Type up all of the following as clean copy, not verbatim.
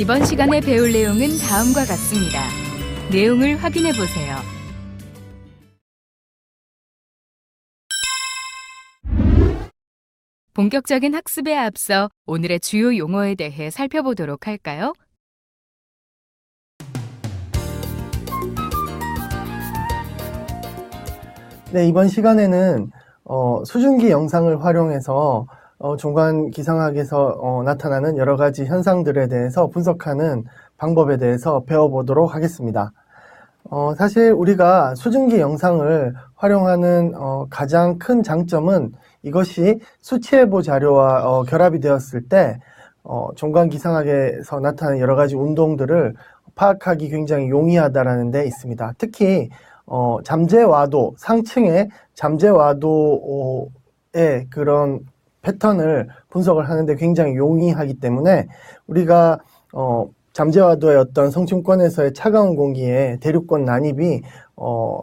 이번 시간에 배울 내용은 다음과 같습니다. 내용을 확인해 보세요. 본격적인 학습에 앞서 오늘의 주요 용어에 대해 살펴보도록 할까요? 네, 이번 시간에는 수증기 영상을 활용해서 중간 기상학에서 나타나는 여러 가지 현상들에 대해서 분석하는 방법에 대해서 배워보도록 하겠습니다. 사실 우리가 수증기 영상을 활용하는 가장 큰 장점은 이것이 수치예보 자료와 결합이 되었을 때 중간 기상학에서 나타나는 여러 가지 운동들을 파악하기 굉장히 용이하다라는 데 있습니다. 특히 잠재와도, 상층의 잠재와도의 그런 패턴을 분석을 하는데 굉장히 용이하기 때문에 우리가 잠재와도의 어떤 성층권에서의 차가운 공기의 대륙권 난입이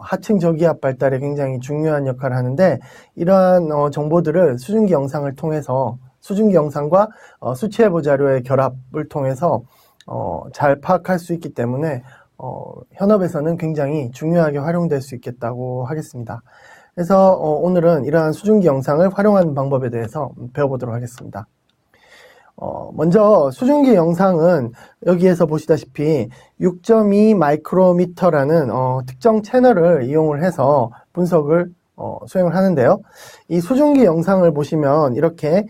하층 저기압 발달에 굉장히 중요한 역할을 하는데, 이러한 정보들을 수증기 영상을 통해서, 수증기 영상과 수치예보 자료의 결합을 통해서 잘 파악할 수 있기 때문에 현업에서는 굉장히 중요하게 활용될 수 있겠다고 하겠습니다. 그래서 오늘은 이러한 수증기 영상을 활용하는 방법에 대해서 배워보도록 하겠습니다. 먼저 수증기 영상은 여기에서 보시다시피 6.2 마이크로미터라는 특정 채널을 이용을 해서 분석을 수행을 하는데요. 이 수증기 영상을 보시면 이렇게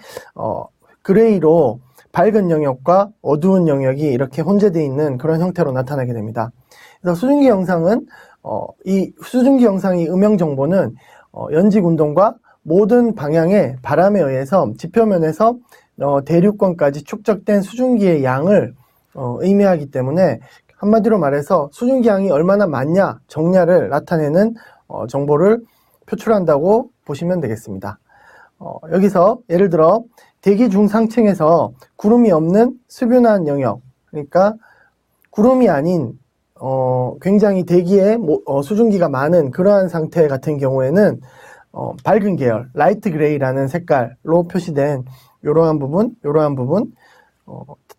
그레이로 밝은 영역과 어두운 영역이 이렇게 혼재되어 있는 그런 형태로 나타나게 됩니다. 그래서 수증기 영상은 이 수증기 영상의 음영 정보는 연직 운동과 모든 방향의 바람에 의해서 지표면에서 대륙권까지 축적된 수증기의 양을 의미하기 때문에, 한마디로 말해서 수증기 양이 얼마나 많냐 적냐를 나타내는 정보를 표출한다고 보시면 되겠습니다. 여기서 예를 들어 대기 중상층에서 구름이 없는 수변한 영역, 그러니까 구름이 아닌 굉장히 대기에 수증기가 많은 그러한 상태 같은 경우에는 밝은 계열, 라이트 그레이라는 색깔로 표시된 이러한 부분,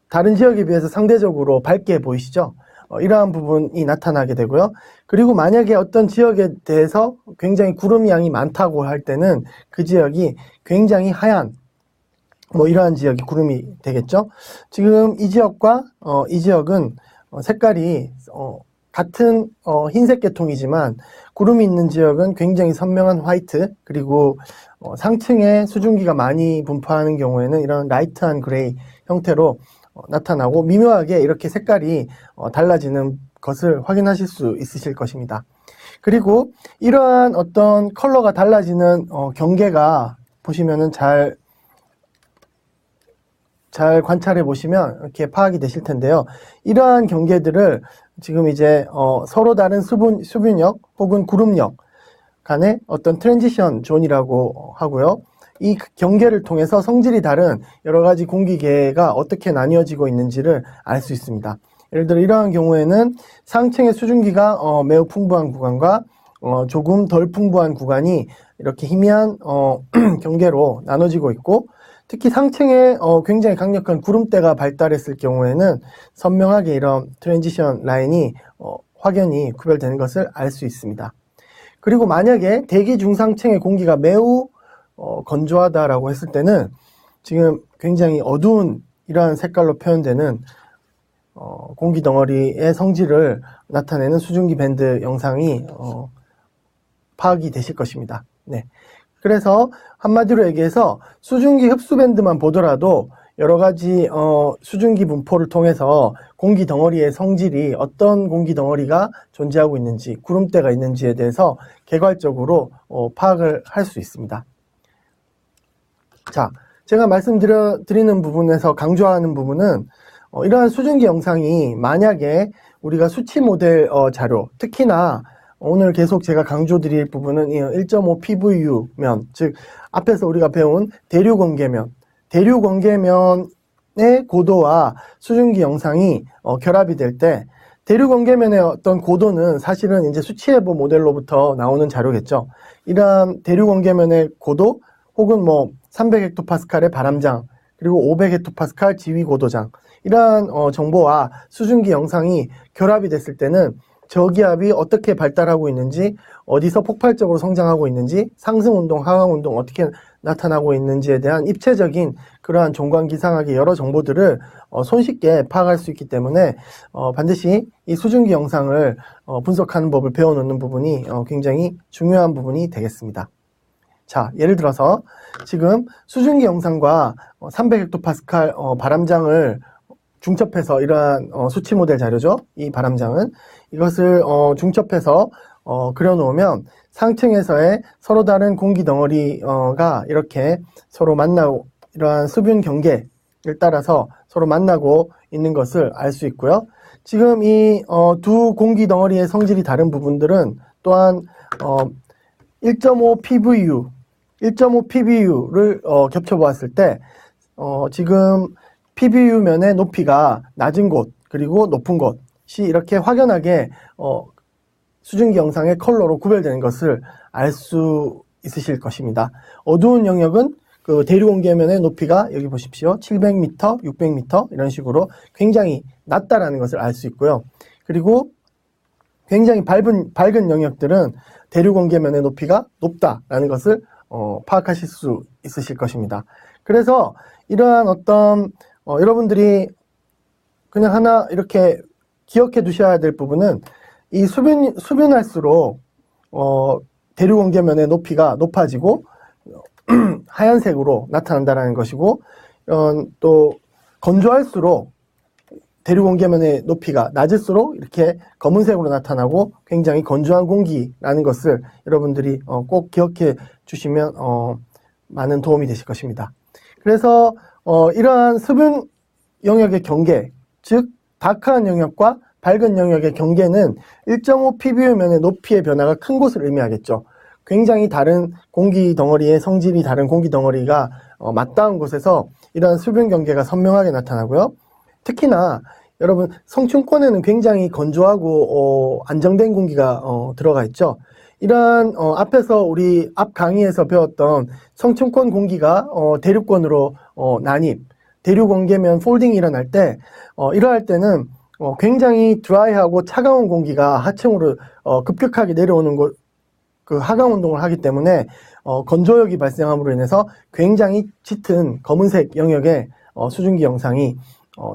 다른 지역에 비해서 상대적으로 밝게 보이시죠? 이러한 부분이 나타나게 되고요. 그리고 만약에 어떤 지역에 대해서 굉장히 구름 양이 많다고 할 때는 그 지역이 굉장히 하얀, 이러한 지역이 구름이 되겠죠. 지금 이 지역과 이 지역은 색깔이 같은 흰색 계통이지만 구름이 있는 지역은 굉장히 선명한 화이트, 그리고 상층에 수증기가 많이 분포하는 경우에는 이런 라이트한 그레이 형태로 나타나고 미묘하게 이렇게 색깔이 달라지는 것을 확인하실 수 있으실 것입니다. 그리고 이러한 어떤 컬러가 달라지는 경계가 보시면은 잘 관찰해 보시면 이렇게 파악이 되실 텐데요. 이러한 경계들을 지금 이제 서로 다른 수분역 혹은 구름역 간의 어떤 트랜지션 존이라고 하고요. 이 경계를 통해서 성질이 다른 여러 가지 공기계가 어떻게 나뉘어지고 있는지를 알 수 있습니다. 예를 들어 이러한 경우에는 상층의 수증기가 매우 풍부한 구간과 조금 덜 풍부한 구간이 이렇게 희미한 경계로 나눠지고 있고, 특히 상층에 굉장히 강력한 구름대가 발달했을 경우에는 선명하게 이런 트랜지션 라인이 확연히 구별되는 것을 알 수 있습니다. 그리고 만약에 대기 중상층의 공기가 매우 건조하다라고 했을 때는 지금 굉장히 어두운 이러한 색깔로 표현되는 공기 덩어리의 성질을 나타내는 수증기 밴드 영상이 파악이 되실 것입니다. 네. 그래서 한마디로 얘기해서 수증기 흡수 밴드만 보더라도 여러 가지 수증기 분포를 통해서 공기 덩어리의 성질이 어떤 공기 덩어리가 존재하고 있는지, 구름대가 있는지에 대해서 개괄적으로 파악을 할 수 있습니다. 자, 제가 말씀드리는 부분에서 강조하는 부분은 이러한 수증기 영상이 만약에 우리가 수치 모델 자료, 특히나 오늘 계속 제가 강조드릴 부분은 1.5 PVU면, 즉 앞에서 우리가 배운 대륙원계면의 고도와 수증기 영상이 결합이 될 때, 대륙원계면의 어떤 고도는 사실은 이제 수치예보 모델로부터 나오는 자료겠죠. 이러한 대륙원계면의 고도 혹은 300헥토파스칼의 바람장 그리고 500헥토파스칼 지위 고도장, 이러한 정보와 수증기 영상이 결합이 됐을 때는 저기압이 어떻게 발달하고 있는지, 어디서 폭발적으로 성장하고 있는지, 상승운동, 하강운동 어떻게 나타나고 있는지에 대한 입체적인 그러한 종광기상학의 여러 정보들을 손쉽게 파악할 수 있기 때문에 반드시 이 수증기 영상을 분석하는 법을 배워놓는 부분이 굉장히 중요한 부분이 되겠습니다. 자, 예를 들어서 지금 수증기 영상과 300헥토파스칼 바람장을 중첩해서, 이러한 수치 모델 자료죠. 이 바람장은 이것을 중첩해서 그려놓으면 상층에서의 서로 다른 공기 덩어리가 이렇게 서로 만나고, 이러한 수분 경계를 따라서 서로 만나고 있는 것을 알 수 있고요. 지금 이 두 공기 덩어리의 성질이 다른 부분들은 또한 1.5 PBU를 겹쳐보았을 때 지금 PBU면의 높이가 낮은 곳 그리고 높은 곳이 이렇게 확연하게 수증기 영상의 컬러로 구별되는 것을 알 수 있으실 것입니다. 어두운 영역은 그 대륙 온계면의 높이가 여기 보십시오. 700m, 600m 이런 식으로 굉장히 낮다라는 것을 알 수 있고요. 그리고 굉장히 밝은 영역들은 대륙 온계면의 높이가 높다라는 것을 파악하실 수 있으실 것입니다. 그래서 이러한 어떤 여러분들이 그냥 하나 이렇게 기억해 두셔야 될 부분은, 이 수변할수록 대륙 온계면의 높이가 높아지고 하얀색으로 나타난다는 것이고, 또 건조할수록 대륙 온계면의 높이가 낮을수록 이렇게 검은색으로 나타나고 굉장히 건조한 공기라는 것을 여러분들이 꼭 기억해 주시면 많은 도움이 되실 것입니다. 그래서 이러한 수분 영역의 경계, 즉 다크한 영역과 밝은 영역의 경계는 1.5 PBU면의 높이의 변화가 큰 곳을 의미하겠죠. 굉장히 다른 공기 덩어리의 성질이 다른 공기 덩어리가 맞닿은 곳에서 이러한 수분 경계가 선명하게 나타나고요. 특히나 여러분, 성층권에는 굉장히 건조하고 안정된 공기가 들어가 있죠. 이러한 앞에서 우리 앞 강의에서 배웠던 성층권 공기가 대륙권으로 난입, 대륙 온계면 폴딩이 일어날 때 이러할 때는 굉장히 드라이하고 차가운 공기가 하층으로 급격하게 내려오는 그 하강 운동을 하기 때문에 건조역이 발생함으로 인해서 굉장히 짙은 검은색 영역의 수증기 영상이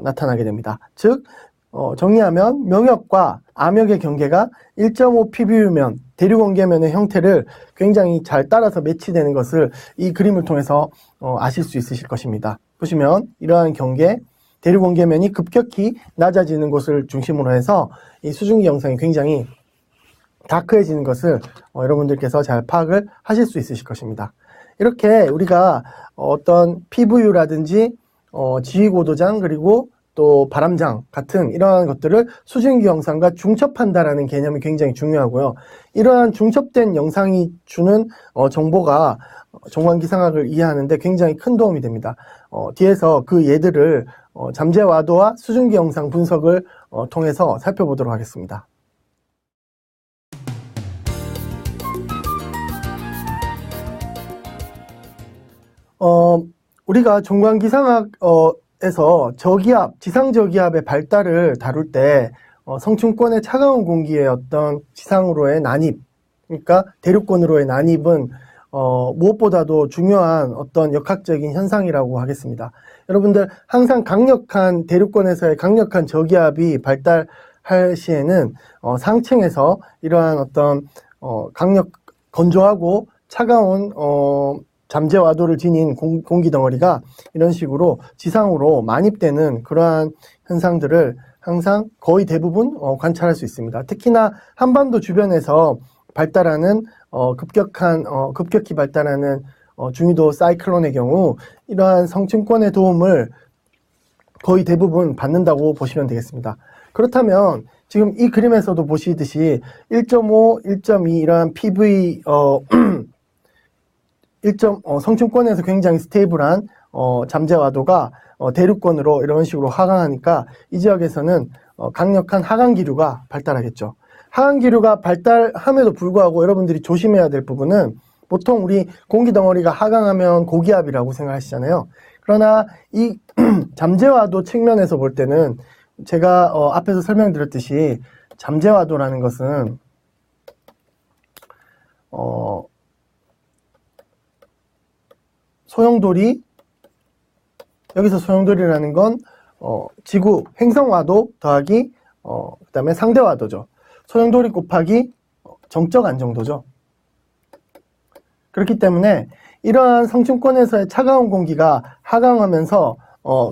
나타나게 됩니다. 즉 정리하면 명역과 암역의 경계가 1.5 PBU면 대륙 온계면의 형태를 굉장히 잘 따라서 매치되는 것을 이 그림을 통해서 아실 수 있으실 것입니다. 보시면 이러한 경계, 대륙 온계면이 급격히 낮아지는 곳을 중심으로 해서 이 수증기 영상이 굉장히 다크해지는 것을 여러분들께서 잘 파악을 하실 수 있으실 것입니다. 이렇게 우리가 어떤 PVU라든지 지위고도장 그리고 또 바람장 같은 이러한 것들을 수증기 영상과 중첩한다라는 개념이 굉장히 중요하고요. 이러한 중첩된 영상이 주는 정보가 종광기상학을 이해하는데 굉장히 큰 도움이 됩니다. 뒤에서 그 예들을 잠재와도와 수증기 영상 분석을 통해서 살펴보도록 하겠습니다. 우리가 종광기상학에서 저기압, 지상저기압의 발달을 다룰 때 성층권의 차가운 공기의 어떤 지상으로의 난입, 그러니까 대륙권으로의 난입은 무엇보다도 중요한 어떤 역학적인 현상이라고 하겠습니다. 여러분들 항상 강력한 대륙권에서의 강력한 저기압이 발달할 시에는 상층에서 이러한 어떤 건조하고 차가운 잠재와도를 지닌 공기 덩어리가 이런 식으로 지상으로 만입되는 그러한 현상들을 항상 거의 대부분 관찰할 수 있습니다. 특히나 한반도 주변에서 발달하는 급격히 발달하는 중위도 사이클론의 경우 이러한 성층권의 도움을 거의 대부분 받는다고 보시면 되겠습니다. 그렇다면 지금 이 그림에서도 보시듯이 1.5, 1.2 이러한 PV 성층권에서 굉장히 스테이블한 잠재와도가 대륙권으로 이런 식으로 하강하니까 이 지역에서는 강력한 하강기류가 발달하겠죠. 하강기류가 발달함에도 불구하고 여러분들이 조심해야 될 부분은, 보통 우리 공기덩어리가 하강하면 고기압이라고 생각하시잖아요. 그러나 이 잠재와도 측면에서 볼 때는 제가 앞에서 설명드렸듯이 잠재와도라는 것은 소용돌이, 여기서 소용돌이라는 건 지구 행성와도 더하기 그 다음에 상대와도죠. 소용돌이 곱하기 정적 안정도죠. 그렇기 때문에 이러한 성층권에서의 차가운 공기가 하강하면서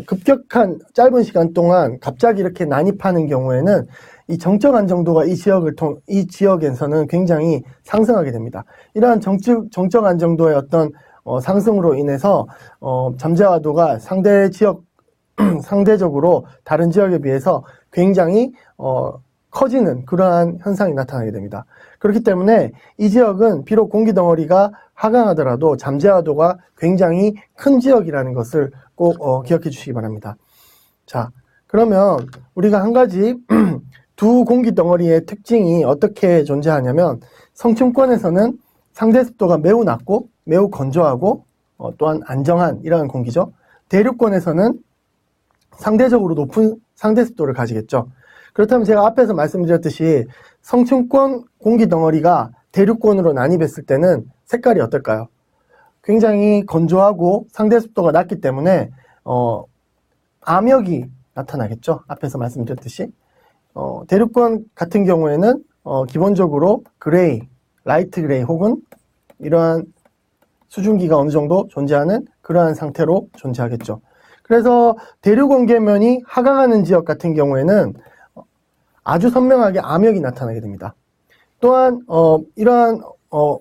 급격한 짧은 시간 동안 갑자기 이렇게 난입하는 경우에는 이 정적 안정도가 이 지역에서는 굉장히 상승하게 됩니다. 이러한 정적 안정도의 어떤 상승으로 인해서 잠재와도가 상대적으로 다른 지역에 비해서 굉장히 커지는 그러한 현상이 나타나게 됩니다. 그렇기 때문에 이 지역은 비록 공기 덩어리가 하강하더라도 잠재와도가 굉장히 큰 지역이라는 것을 꼭 기억해 주시기 바랍니다. 자, 그러면 우리가 한 가지 두 공기 덩어리의 특징이 어떻게 존재하냐면 성층권에서는 상대 습도가 매우 낮고 매우 건조하고 또한 안정한 이러한 공기죠. 대륙권에서는 상대적으로 높은 상대 습도를 가지겠죠. 그렇다면 제가 앞에서 말씀드렸듯이 성층권 공기 덩어리가 대륙권으로 난입했을 때는 색깔이 어떨까요? 굉장히 건조하고 상대 습도가 낮기 때문에 암흑이 나타나겠죠. 앞에서 말씀드렸듯이 대륙권 같은 경우에는 기본적으로 그레이, 라이트 그레이 혹은 이러한 수증기가 어느 정도 존재하는 그러한 상태로 존재하겠죠. 그래서 대륙 온계면이 하강하는 지역 같은 경우에는 아주 선명하게 암흑이 나타나게 됩니다. 또한 이러한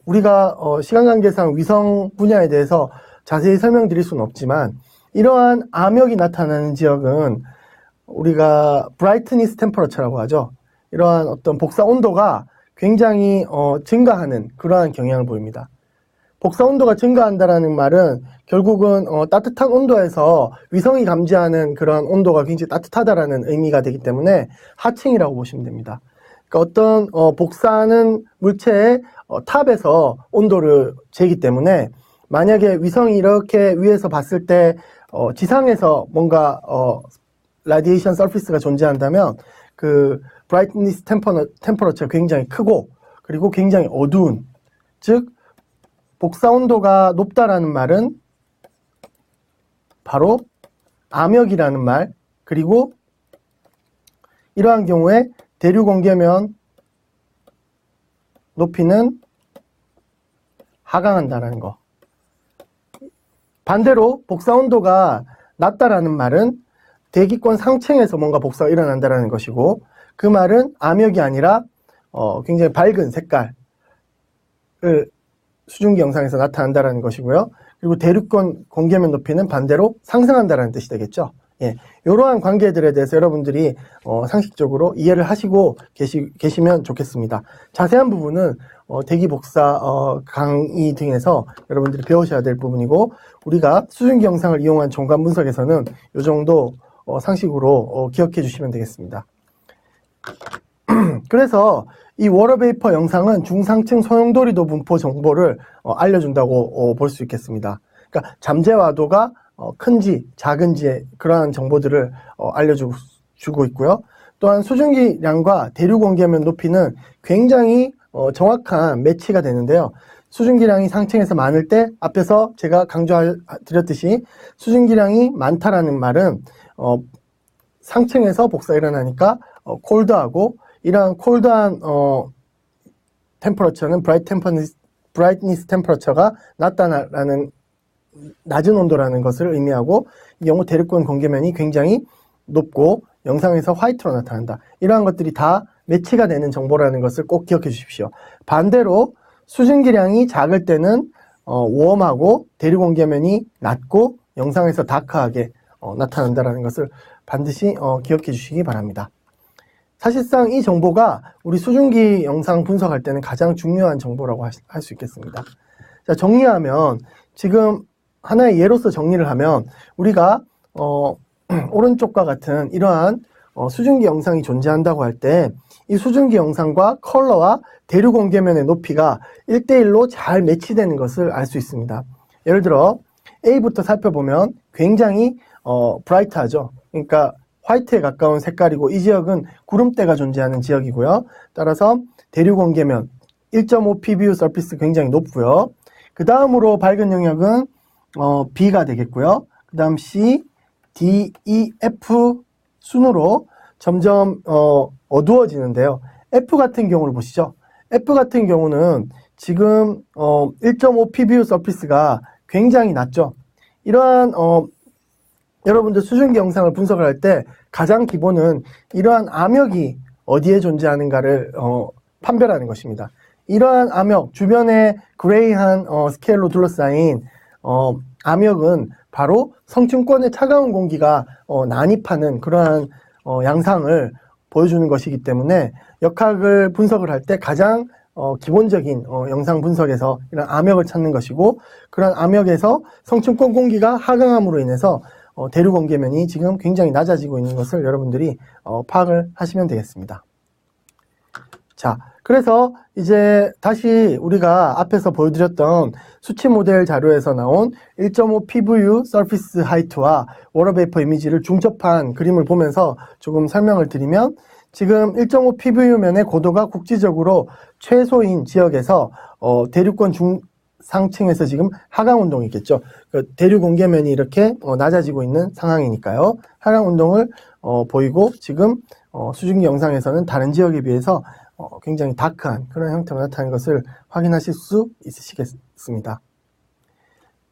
우리가 시간 관계상 위성 분야에 대해서 자세히 설명드릴 수는 없지만 이러한 암흑이 나타나는 지역은 우리가 brightness temperature라고 하죠. 이러한 어떤 복사 온도가 굉장히 증가하는 그러한 경향을 보입니다. 복사 온도가 증가한다라는 말은 결국은 따뜻한 온도에서 위성이 감지하는 그런 온도가 굉장히 따뜻하다라는 의미가 되기 때문에 하층이라고 보시면 됩니다. 그러니까 어떤 복사하는 물체의 탑에서 온도를 재기 때문에 만약에 위성이 이렇게 위에서 봤을 때 지상에서 뭔가 라디에이션 서피스가 존재한다면 그 brightness temperature가 굉장히 크고 그리고 굉장히 어두운, 즉 복사 온도가 높다라는 말은 바로 암흑이라는 말, 그리고 이러한 경우에 대륙 온계면 높이는 하강한다라는 거. 반대로 복사 온도가 낮다라는 말은 대기권 상층에서 뭔가 복사가 일어난다라는 것이고, 그 말은 암흑이 아니라 굉장히 밝은 색깔을 수증기 영상에서 나타난다라는 것이고요. 그리고 대륙권 공계면 높이는 반대로 상승한다라는 뜻이 되겠죠. 예, 이러한 관계들에 대해서 여러분들이 상식적으로 이해를 하시고 계시면 좋겠습니다. 자세한 부분은 대기복사 강의 등에서 여러분들이 배우셔야 될 부분이고, 우리가 수증기 영상을 이용한 정관 분석에서는 이 정도 상식으로 기억해 주시면 되겠습니다. 그래서 이 워터베이퍼 영상은 중상층 소용돌이도 분포 정보를 알려준다고 볼 수 있겠습니다. 그러니까 잠재와도가 큰지 작은지의 그러한 정보들을 알려주고 있고요. 또한 수증기량과 대륙 온계면 높이는 굉장히 정확한 매치가 되는데요. 수증기량이 상층에서 많을 때 앞에서 제가 강조드렸듯이 수증기량이 많다라는 말은 상층에서 복사가 일어나니까 콜드하고, 이러한 콜드한 템퍼러처는 brightness temperature가 낮다라는 낮은 온도라는 것을 의미하고, 이 경우 대륙권 공계면이 굉장히 높고 영상에서 화이트로 나타난다. 이러한 것들이 다 매치가 되는 정보라는 것을 꼭 기억해 주십시오. 반대로 수증기량이 작을 때는 웜하고 대륙 온계면이 낮고 영상에서 다크하게 나타난다는 것을 반드시 기억해 주시기 바랍니다. 사실상 이 정보가 우리 수증기 영상 분석할 때는 가장 중요한 정보라고 할 수 있겠습니다. 자, 정리하면, 지금 하나의 예로서 정리를 하면, 우리가 오른쪽과 같은 이러한 수증기 영상이 존재한다고 할 때 이 수증기 영상과 컬러와 대륙 온계면의 높이가 1대1로 잘 매치되는 것을 알 수 있습니다. 예를 들어 A부터 살펴보면 굉장히 브라이트하죠. 그러니까 화이트에 가까운 색깔이고 이 지역은 구름대가 존재하는 지역이고요. 따라서 대륙 원계면 1.5 PBU 서피스 굉장히 높고요. 그 다음으로 밝은 영역은 B가 되겠고요. 그 다음 C, D, E, F 순으로 점점 어두워지는데요. F 같은 경우를 보시죠. F 같은 경우는 지금 1.5 PBU 서피스가 굉장히 낮죠. 이러한 여러분들 수증기 영상을 분석을 할 때 가장 기본은 이러한 암역이 어디에 존재하는가를 판별하는 것입니다. 이러한 암역, 주변에 그레이한 스케일로 둘러싸인 암역은 바로 성층권의 차가운 공기가 난입하는 그러한 양상을 보여주는 것이기 때문에 역학을 분석을 할 때 가장 기본적인 영상 분석에서 이런 암역을 찾는 것이고, 그런 암역에서 성층권 공기가 하강함으로 인해서 대륙 원계면이 지금 굉장히 낮아지고 있는 것을 여러분들이 파악을 하시면 되겠습니다. 자, 그래서 이제 다시 우리가 앞에서 보여드렸던 수치 모델 자료에서 나온 1.5 PVU 서피스 하이트와 워터 베이퍼 이미지를 중첩한 그림을 보면서 조금 설명을 드리면, 지금 1.5 PVU면의 고도가 국지적으로 최소인 지역에서 대륙권 중상층에서 지금 하강 운동이 있겠죠. 대륙 원계면이 이렇게 낮아지고 있는 상황이니까요. 하강 운동을 보이고, 지금 수증기 영상에서는 다른 지역에 비해서 굉장히 다크한 그런 형태로 나타나는 것을 확인하실 수 있으시겠습니다.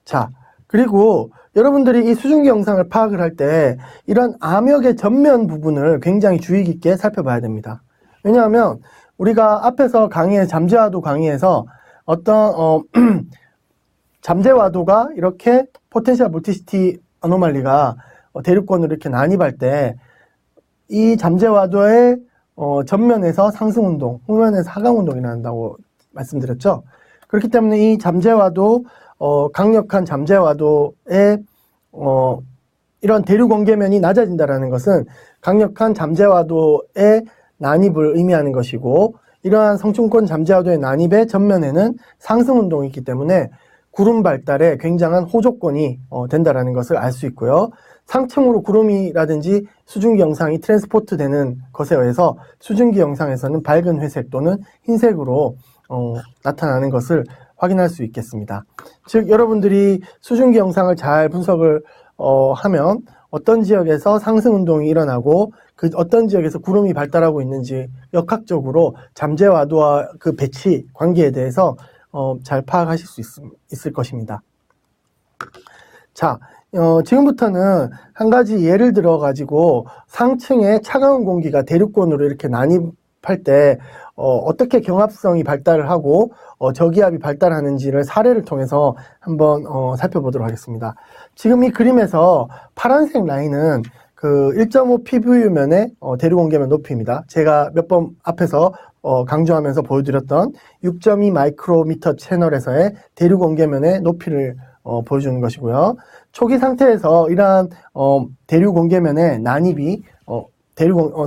자, 그리고 여러분들이 이 수증기 영상을 파악을 할 때 이런 암역의 전면 부분을 굉장히 주의 깊게 살펴봐야 됩니다. 왜냐하면 우리가 앞에서 잠재와도 강의에서 어떤 잠재와도가 이렇게 포텐셜 몰티시티 어노말리가 대륙권으로 이렇게 난입할 때 이 잠재와도의 전면에서 상승운동, 후면에서 하강운동이 일어난다고 말씀드렸죠. 그렇기 때문에 이 잠재와도, 강력한 잠재와도의, 이런 대륙 원계면이 낮아진다라는 것은 강력한 잠재와도의 난입을 의미하는 것이고, 이러한 성층권 잠재와도의 난입의 전면에는 상승운동이 있기 때문에 구름 발달에 굉장한 호조건이 된다라는 것을 알 수 있고요. 상층으로 구름이라든지 수증기 영상이 트랜스포트 되는 것에 의해서 수증기 영상에서는 밝은 회색 또는 흰색으로 나타나는 것을 확인할 수 있겠습니다. 즉, 여러분들이 수증기 영상을 잘 분석을 하면 어떤 지역에서 상승 운동이 일어나고 그 어떤 지역에서 구름이 발달하고 있는지 역학적으로 잠재와도와 그 배치 관계에 대해서 잘 파악하실 수 있을 것입니다. 자, 지금부터는 한 가지 예를 들어 가지고 상층에 차가운 공기가 대륙권으로 이렇게 난입할 때 어떻게 경합성이 발달을 하고 저기압이 발달하는지를 사례를 통해서 한번 살펴보도록 하겠습니다. 지금 이 그림에서 파란색 라인은 그 1.5 PV면의 대륙 원계면 높이입니다. 제가 몇 번 앞에서 강조하면서 보여드렸던 6.2 마이크로미터 채널에서의 대륙 원계면의 높이를 보여주는 것이고요. 초기 상태에서 이러한 대륙 원계면의 난입이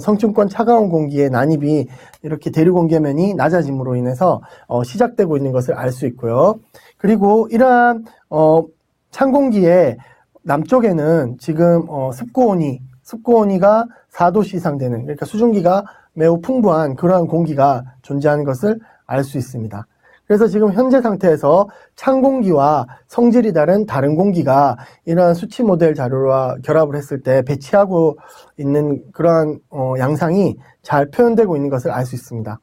성층권 차가운 공기의 난입이 이렇게 대륙 원계면이 낮아짐으로 인해서 시작되고 있는 것을 알 수 있고요. 그리고 이러한 찬 공기의 남쪽에는 지금 습고온이가 4도씨 이상 되는, 그러니까 수증기가 매우 풍부한 그러한 공기가 존재하는 것을 알 수 있습니다. 그래서 지금 현재 상태에서 찬 공기와 성질이 다른 공기가 이러한 수치 모델 자료와 결합을 했을 때 배치하고 있는 그러한 양상이 잘 표현되고 있는 것을 알 수 있습니다.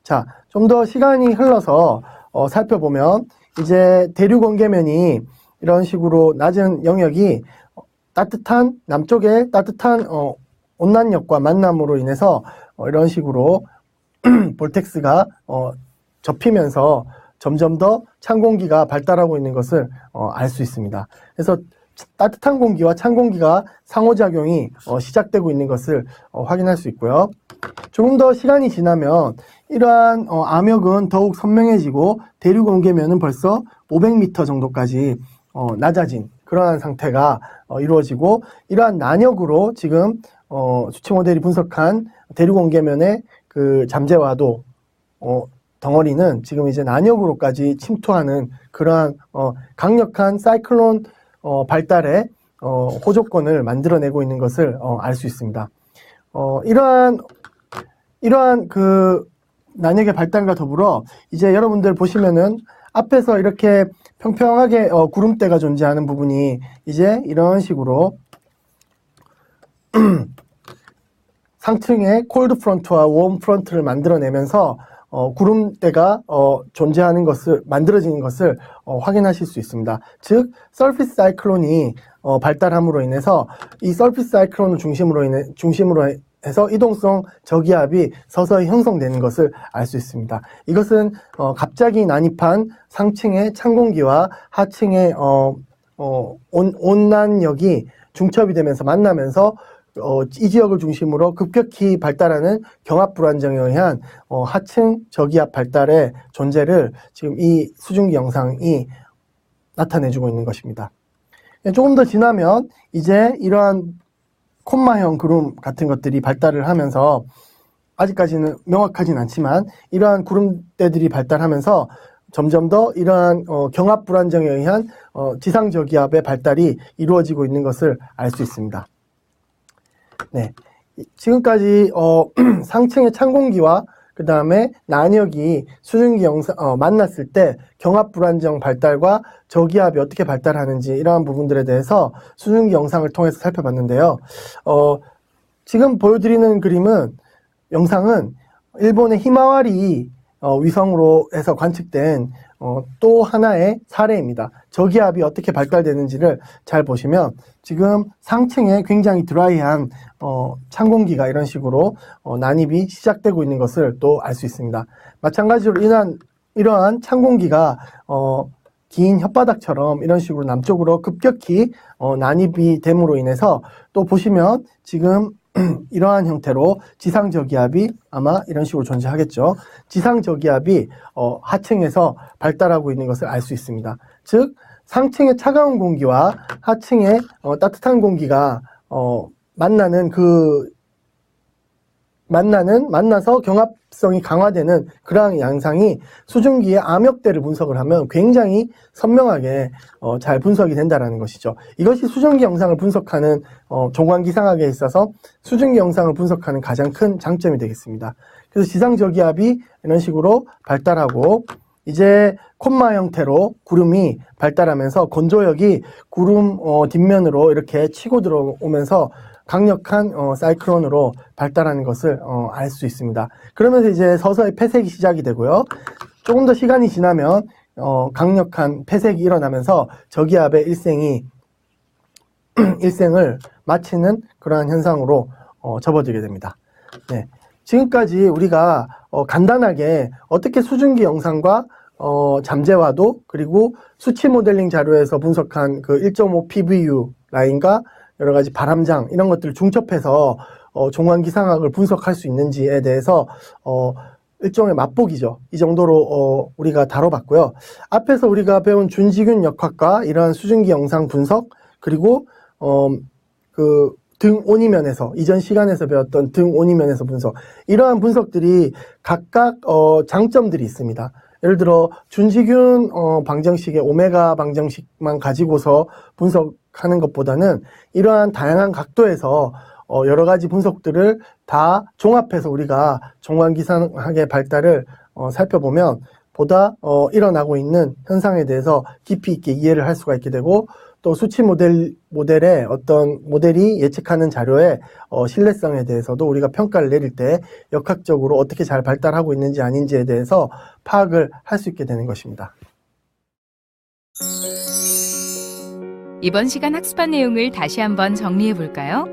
자, 좀 더 시간이 흘러서 살펴보면 이제 대륙 원계면이 이런 식으로 낮은 영역이 남쪽의 따뜻한 온난력과 만남으로 인해서 이런 식으로 볼텍스가 접히면서 점점 더 찬 공기가 발달하고 있는 것을 알 수 있습니다. 그래서 따뜻한 공기와 찬 공기가 상호작용이 시작되고 있는 것을 확인할 수 있고요. 조금 더 시간이 지나면 이러한 암역은 더욱 선명해지고 대륙 원계면은 벌써 500m 정도까지 낮아진 그러한 상태가 이루어지고, 이러한 난역으로 지금 수치 모델이 분석한 대륙 원계면의 그 잠재와도 덩어리는 지금 이제 난역으로까지 침투하는 그러한 강력한 사이클론 발달의 호조건을 만들어내고 있는 것을 알 수 있습니다. 이러한 그 난역의 발달과 더불어 이제 여러분들 보시면은 앞에서 이렇게 평평하게 구름대가 존재하는 부분이 이제 이런 식으로 상층에 콜드 프론트와 웜 프론트를 만들어내면서 구름대가 존재하는 것을 만들어지는 것을 확인하실 수 있습니다. 즉 서피스 사이클론이 발달함으로 인해서 이 서피스 사이클론을 중심으로 해서 이동성 저기압이 서서히 형성되는 것을 알 수 있습니다. 이것은 갑자기 난입한 상층의 찬 공기와 하층의 온난력이 중첩이 되면서 만나면서 이 지역을 중심으로 급격히 발달하는 경합 불안정에 의한 하층 저기압 발달의 존재를 지금 이 수증기 영상이 나타내주고 있는 것입니다. 조금 더 지나면 이제 이러한 콤마형 구름 같은 것들이 발달을 하면서 아직까지는 명확하진 않지만 이러한 구름대들이 발달하면서 점점 더 이러한 경합 불안정에 의한 지상 저기압의 발달이 이루어지고 있는 것을 알 수 있습니다. 네, 지금까지 상층의 찬 공기와 그 다음에 난역이 수증기 영상 만났을 때 경합 불안정 발달과 저기압이 어떻게 발달하는지 이러한 부분들에 대해서 수증기 영상을 통해서 살펴봤는데요. 지금 보여드리는 영상은 일본의 히마와리 위성으로 해서 관측된 또 하나의 사례입니다. 저기압이 어떻게 발달되는지를 잘 보시면 지금 상층에 굉장히 드라이한 찬 공기가 이런 식으로 난입이 시작되고 있는 것을 또 알 수 있습니다. 마찬가지로 이러한 찬 공기가 긴 혓바닥처럼 이런 식으로 남쪽으로 급격히 난입이 됨으로 인해서 또 보시면 지금 이러한 형태로 지상 저기압이 아마 이런 식으로 존재하겠죠. 지상 저기압이 하층에서 발달하고 있는 것을 알 수 있습니다. 즉 상층의 차가운 공기와 하층의 따뜻한 공기가 만나서 경합성이 강화되는 그러한 양상이 수증기의 암역대를 분석을 하면 굉장히 선명하게 잘 분석이 된다는 것이죠. 이것이 수증기 영상을 분석하는 종광기상학에 있어서 수증기 영상을 분석하는 가장 큰 장점이 되겠습니다. 그래서 지상 저기압이 이런 식으로 발달하고 이제 콤마 형태로 구름이 발달하면서 건조역이 구름 뒷면으로 이렇게 치고 들어오면서 강력한 사이클론으로 발달하는 것을 알 수 있습니다. 그러면서 이제 서서히 폐색이 시작이 되고요. 조금 더 시간이 지나면 강력한 폐색이 일어나면서 저기압의 일생을 마치는 그러한 현상으로 접어들게 됩니다. 네. 지금까지 우리가 간단하게 어떻게 수증기 영상과 잠재와도 그리고 수치 모델링 자료에서 분석한 그 1.5 PVU 라인과 여러 가지 바람장 이런 것들을 중첩해서 종광기상학을 분석할 수 있는지에 대해서 일종의 맛보기죠. 이 정도로 우리가 다뤄봤고요. 앞에서 우리가 배운 준지균 역학과 이러한 수증기 영상 분석 그리고 그 등 온이면에서 이전 시간에서 배웠던 등 온이면에서 분석 이러한 분석들이 각각 장점들이 있습니다. 예를 들어 준지균 방정식의 오메가 방정식만 가지고서 분석하는 것보다는 이러한 다양한 각도에서 여러 가지 분석들을 다 종합해서 우리가 종광기상학의 발달을 살펴보면 보다 일어나고 있는 현상에 대해서 깊이 있게 이해를 할 수가 있게 되고 또 수치 모델의 어떤 모델이 예측하는 자료의 신뢰성에 대해서도 우리가 평가를 내릴 때 역학적으로 어떻게 잘 발달하고 있는지 아닌지에 대해서 파악을 할 수 있게 되는 것입니다. 이번 시간 학습한 내용을 다시 한번 정리해 볼까요?